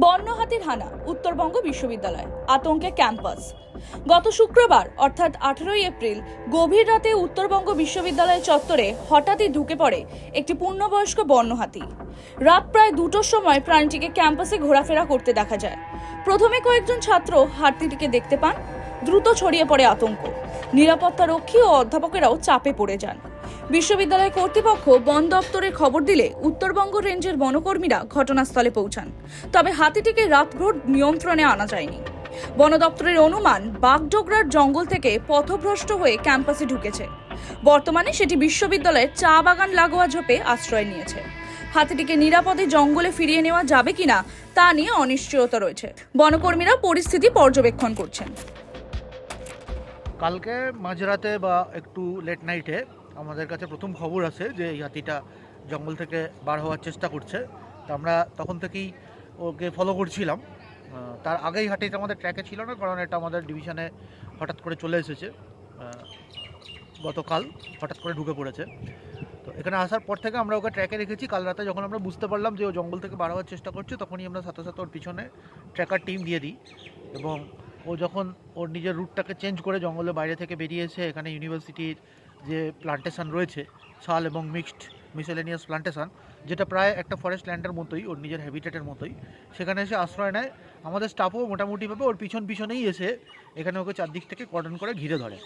বন্যহাতির হানা উত্তরবঙ্গ বিশ্ববিদ্যালয়, আতঙ্কে ক্যাম্পাস। গত শুক্রবার অর্থাৎ 18 এপ্রিল গভীর রাতে উত্তরবঙ্গ বিশ্ববিদ্যালয় চত্বরে হঠাৎই ঢুকে পড়ে একটি পূর্ণবয়স্ক বন্যহাতি। রাত প্রায় 2টোর সময় প্রাণীটিকে ক্যাম্পাসে ঘোরাফেরা করতে দেখা যায়। প্রথমে কয়েকজন ছাত্র হাতিটিকে দেখতে পান। দ্রুত ছড়িয়ে পড়ে আতঙ্ক। নিরাপত্তা রক্ষী ও অধ্যাপকেরাও চাপে পড়ে যান। বিশ্ববিদ্যালয় কর্তৃপক্ষ বন দপ্তরে খবর দিলে উত্তরবঙ্গ রেঞ্জের বনকর্মীরা ঘটনাস্থলে পৌঁছান। তবে হাতিটিকে রাতভর নিয়ন্ত্রণে আনা যায়নি। বন দপ্তরের অনুমান বাগডোগরার জঙ্গল থেকে পথভ্রষ্ট হয়ে ক্যাম্পাসে ঢুকেছে। বর্তমানে সেটি বিশ্ববিদ্যালয়ের চা বাগান লাগোয়া ঝোপে আশ্রয় নিয়েছে। হাতিটিকে নিরাপদে জঙ্গলে ফিরিয়ে নেওয়া যাবে কিনা তা নিয়ে অনিশ্চয়তা রয়েছে। বনকর্মীরা পরিস্থিতি পর্যবেক্ষণ করছেন। কালকে মাঝরাতে বা একটু লেট নাইটে আমাদের কাছে প্রথম খবর আসে যে এই হাতিটা জঙ্গল থেকে বার হওয়ার চেষ্টা করছে। তো আমরা তখন থেকেই ওকে ফলো করছিলাম। তার আগেই হাতিটা আমাদের ট্র্যাকে ছিল না, কারণ এটা আমাদের ডিভিশনে হঠাৎ করে চলে এসেছে। গতকাল হঠাৎ করে ঢুকে পড়েছে। তো এখানে আসার পর থেকে আমরা ওকে ট্র্যাকে রেখেছি। কাল রাতে যখন আমরা বুঝতে পারলাম যে ও জঙ্গল থেকে বার হওয়ার চেষ্টা করছে, তখনই আমরা সাথে সাথে ওর পিছনে ট্র্যাকার টিম দিয়ে দিই। এবং ও যখন ওর নিজের রুটটাকে চেঞ্জ করে জঙ্গলের বাইরে থেকে বেরিয়ে এসে এখানে ইউনিভার্সিটির যে প্লান্টেশন রয়েছে, শাল এবং মিক্সড মিসেলেনিয়াস প্লান্টেশন, যেটা প্রায় একটা ফরেস্ট ল্যান্ডের মতোই, ওর নিজের হ্যাবিটেটের মতোই, সেখানে এসে আশ্রয় নেয়। আমাদের স্টাফও মোটামুটিভাবে ওর পিছনেই এসে এখানে ওকে চারদিক থেকে কর্ডন করে ঘিরে ধরে।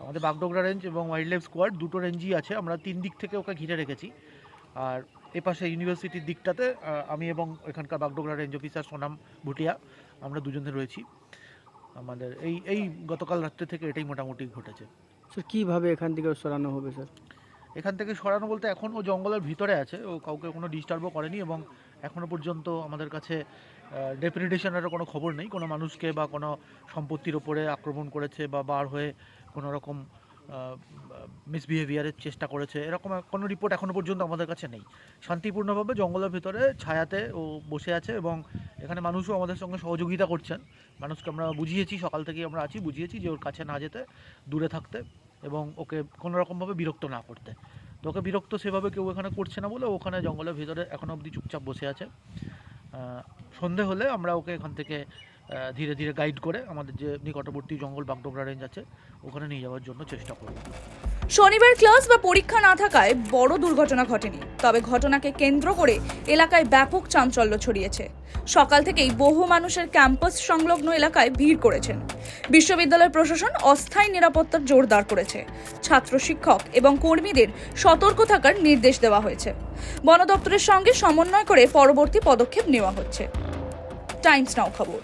আমাদের বাগডোগরা রেঞ্জ এবং ওয়াইল্ড লাইফ স্কোয়াড দুটো রেঞ্জই আছে, আমরা 3 দিক থেকে ওকে ঘিরে রেখেছি। আর এপাশে ইউনিভার্সিটির দিকটাতে আমি এবং এখানকার বাগডোগরা রেঞ্জ অফিসার সোনাম ভুটিয়া আমরা দুজনে রয়েছি। আমাদের এই গতকাল রাত্রে থেকে এটাই মোটামুটি ঘটেছে। স্যার কীভাবে এখান থেকে সরানো হবে স্যার? এখান থেকে সরানো বলতে এখন ও জঙ্গলের ভিতরে আছে, ও কাউকে কোনো ডিস্টার্বও করেনি এবং এখনও পর্যন্ত আমাদের কাছে ডেপ্রিডেশনেরও কোনো খবর নেই, কোনো মানুষকে বা কোনো সম্পত্তির ওপরে আক্রমণ করেছে বা বার হয়ে কোনো রকম মিসবিহেভিয়ারের চেষ্টা করেছে, এরকম কোনো রিপোর্ট এখনও পর্যন্ত আমাদের কাছে নেই। শান্তিপূর্ণভাবে জঙ্গলের ভিতরে ছায়াতে ও বসে আছে এবং এখানে মানুষও আমাদের সঙ্গে সহযোগিতা করছেন। মানুষকে আমরা বুঝিয়েছি, সকাল থেকেই আমরা বুঝিয়েছি যে ওর কাছে না যেতে, দূরে থাকতে এবং ওকে কোনো রকমভাবে বিরক্ত না করতে। তো ওকে বিরক্ত সেভাবে কেউ এখানে করছে না বলে ওখানে জঙ্গলের ভিতরে এখনও অবধি চুপচাপ বসে আছে। সন্ধে হলে আমরা ওকে এখান থেকে ধীরে ধীরে গাইড করে আমাদের যে নিকটবর্তী জঙ্গল বাগডোগরা রেঞ্জ আছে ওখানে নিয়ে যাওয়ার জন্য চেষ্টা করব। শনিবার ক্লাস বা পরীক্ষা না থাকায় বড় দুর্ঘটনা ঘটেনি, তবে ঘটনাকে কেন্দ্র করে এলাকায় ব্যাপক চাঞ্চল্য ছড়িয়েছে। সকাল থেকেই বহু মানুষের ক্যাম্পাস সংলগ্ন এলাকায় ভিড় করেছেন। বিশ্ববিদ্যালয় প্রশাসন অস্থায়ী নিরাপত্তা জোরদার করেছে। ছাত্র, শিক্ষক এবং কর্মীদের সতর্ক থাকার নির্দেশ দেওয়া হয়েছে। বন দপ্তরের সঙ্গে সমন্বয় করে পরবর্তী পদক্ষেপ নেওয়া হচ্ছে। টাইমস নাও খবর।